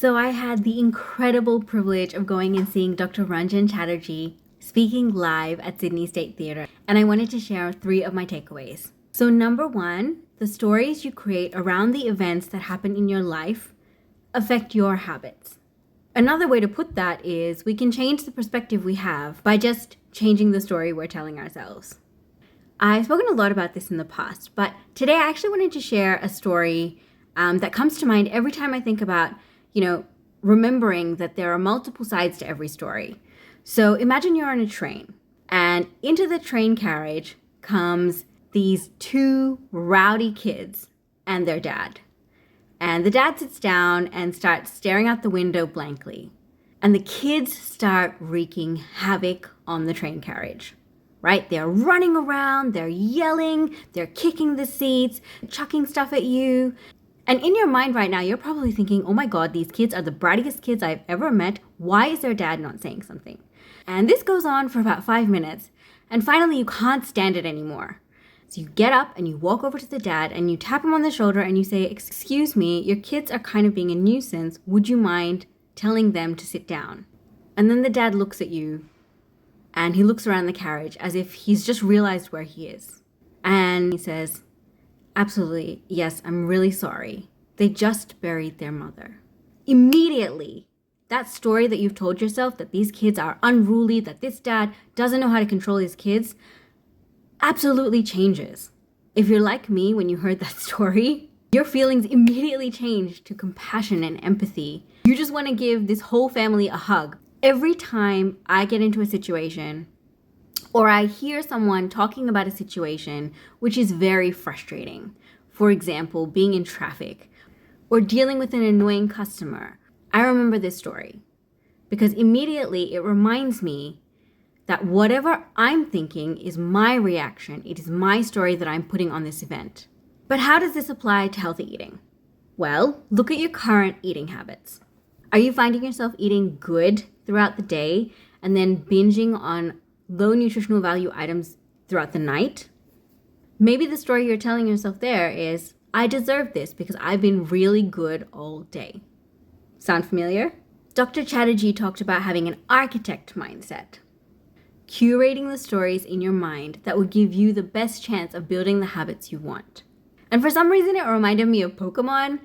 So I had the incredible privilege of going and seeing Dr. Rangan Chaterjee speaking live at Sydney State Theatre, and I wanted to share 3 of my takeaways. So number 1, the stories you create around the events that happen in your life affect your habits. Another way to put that is we can change the perspective we have by just changing the story we're telling ourselves. I've spoken a lot about this in the past, but today I actually wanted to share a story that comes to mind every time I think about remembering that there are multiple sides to every story. So imagine you're on a train, and into the train carriage comes these 2 rowdy kids and their dad. And the dad sits down and starts staring out the window blankly. And the kids start wreaking havoc on the train carriage, right? They're running around, they're yelling, they're kicking the seats, chucking stuff at you. And in your mind right now, you're probably thinking, oh my God, these kids are the brattiest kids I've ever met. Why is their dad not saying something? And this goes on for about 5 minutes. And finally, you can't stand it anymore. So you get up and you walk over to the dad and you tap him on the shoulder and you say, excuse me, your kids are kind of being a nuisance. Would you mind telling them to sit down? And then the dad looks at you and he looks around the carriage as if he's just realized where he is. And he says, absolutely, yes, I'm really sorry. They just buried their mother. Immediately, that story that you've told yourself that these kids are unruly, that this dad doesn't know how to control his kids, absolutely changes. If you're like me when you heard that story, your feelings immediately change to compassion and empathy. You just want to give this whole family a hug. Every time I get into a situation or I hear someone talking about a situation which is very frustrating, for example, being in traffic or dealing with an annoying customer, I remember this story because immediately it reminds me that whatever I'm thinking is my reaction. It is my story that I'm putting on this event. But how does this apply to healthy eating? Well, look at your current eating habits. Are you finding yourself eating good throughout the day and then binging on low nutritional value items throughout the night? Maybe the story you're telling yourself there is, I deserve this because I've been really good all day. Sound familiar? Dr. Chatterjee talked about having an architect mindset, curating the stories in your mind that will give you the best chance of building the habits you want. And for some reason, it reminded me of Pokemon.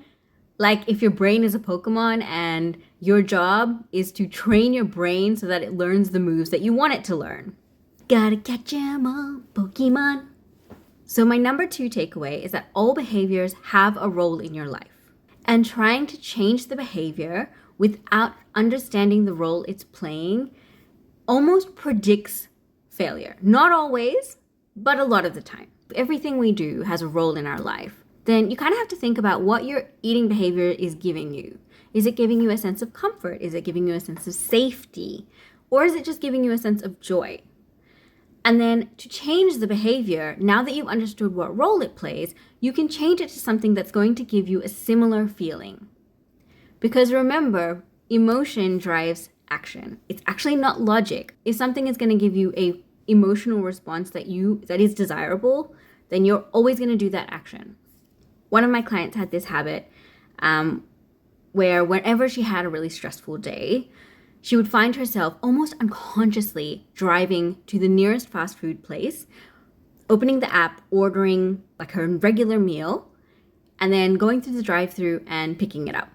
Like if your brain is a Pokemon and your job is to train your brain so that it learns the moves that you want it to learn. Gotta catch 'em all, Pokemon. So my number 2 takeaway is that all behaviors have a role in your life. And trying to change the behavior without understanding the role it's playing almost predicts failure. Not always, but a lot of the time. Everything we do has a role in our life. Then you kind of have to think about what your eating behavior is giving you. Is it giving you a sense of comfort? Is it giving you a sense of safety? Or is it just giving you a sense of joy? And then to change the behavior, now that you've understood what role it plays, you can change it to something that's going to give you a similar feeling. Because remember, emotion drives action. It's actually not logic. If something is going to give you a emotional response that is desirable, then you're always going to do that action. One of my clients had this habit where whenever she had a really stressful day, she would find herself almost unconsciously driving to the nearest fast food place, opening the app, ordering like her regular meal, and then going through the drive-thru and picking it up.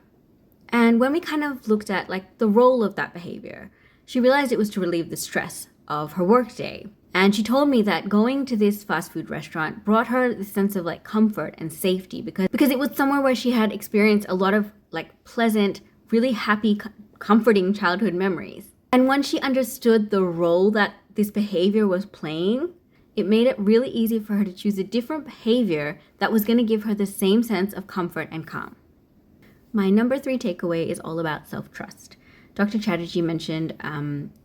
And when we kind of looked at like the role of that behavior, she realized it was to relieve the stress of her workday. And she told me that going to this fast food restaurant brought her this sense of like comfort and safety because it was somewhere where she had experienced a lot of like pleasant, really happy, comforting childhood memories. And once she understood the role that this behavior was playing, it made it really easy for her to choose a different behavior that was going to give her the same sense of comfort and calm. My number 3 takeaway is all about self-trust. Dr. Chatterjee mentioned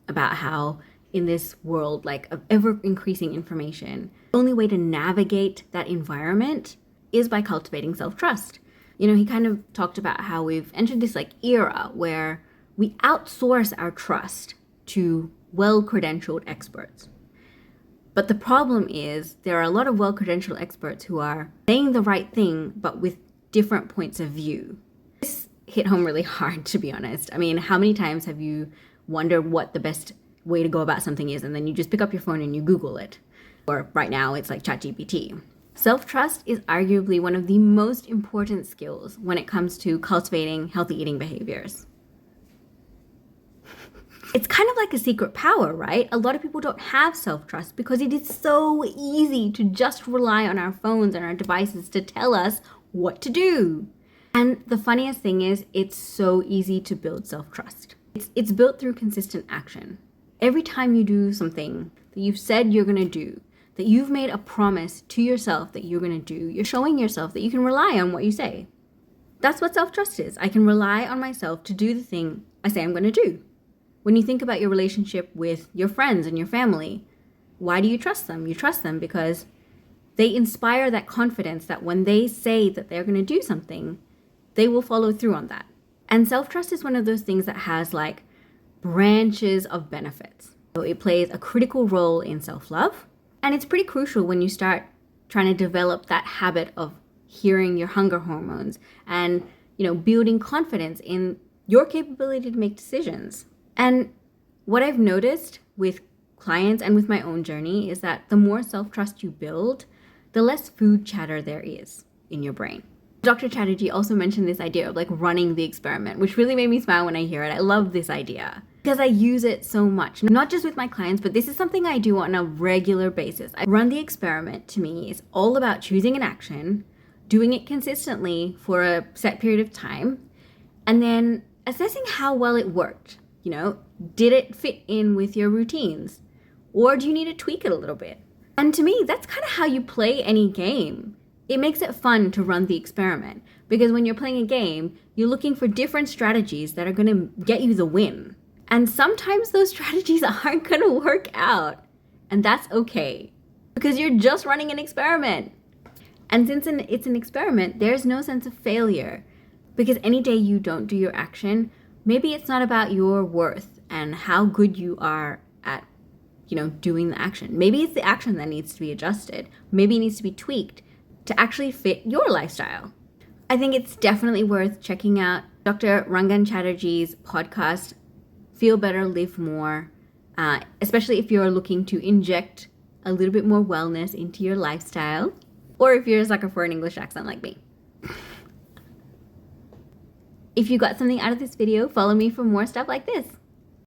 about how in this world like of ever increasing information, the only way to navigate that environment is by cultivating self-trust. He kind of talked about how we've entered this like era where we outsource our trust to well-credentialed experts. But the problem is there are a lot of well-credentialed experts who are saying the right thing, but with different points of view. This hit home really hard, to be honest. I mean, how many times have you wondered what the best way to go about something is, and then you just pick up your phone and you Google it? Or right now, it's like ChatGPT. Self-trust is arguably one of the most important skills when it comes to cultivating healthy eating behaviors. It's kind of like a secret power, right? A lot of people don't have self-trust because it is so easy to just rely on our phones and our devices to tell us what to do. And the funniest thing is, it's so easy to build self-trust. It's built through consistent action. Every time you do something that you've said you're going to do, that you've made a promise to yourself that you're going to do, you're showing yourself that you can rely on what you say. That's what self-trust is. I can rely on myself to do the thing I say I'm going to do. When you think about your relationship with your friends and your family, why do you trust them? You trust them because they inspire that confidence that when they say that they're going to do something, they will follow through on that. And self-trust is one of those things that has like branches of benefits. So it plays a critical role in self-love. And it's pretty crucial when you start trying to develop that habit of hearing your hunger hormones and, building confidence in your capability to make decisions. And what I've noticed with clients and with my own journey is that the more self-trust you build, the less food chatter there is in your brain. Dr. Chaterjee also mentioned this idea of like running the experiment, which really made me smile when I hear it. I love this idea because I use it so much, not just with my clients, but this is something I do on a regular basis. I run the experiment to me is all about choosing an action, doing it consistently for a set period of time, and then assessing how well it worked. Did it fit in with your routines? Or do you need to tweak it a little bit? And to me, that's kind of how you play any game. It makes it fun to run the experiment because when you're playing a game, you're looking for different strategies that are going to get you the win. And sometimes those strategies aren't going to work out. And that's okay because you're just running an experiment. And since it's an experiment, there's no sense of failure because any day you don't do your action, maybe it's not about your worth and how good you are at, doing the action. Maybe it's the action that needs to be adjusted. Maybe it needs to be tweaked to actually fit your lifestyle. I think it's definitely worth checking out Dr. Rangan Chatterjee's podcast, Feel Better, Live More, especially if you're looking to inject a little bit more wellness into your lifestyle, or if you're a sucker for an English accent like me. If you got something out of this video, follow me for more stuff like this.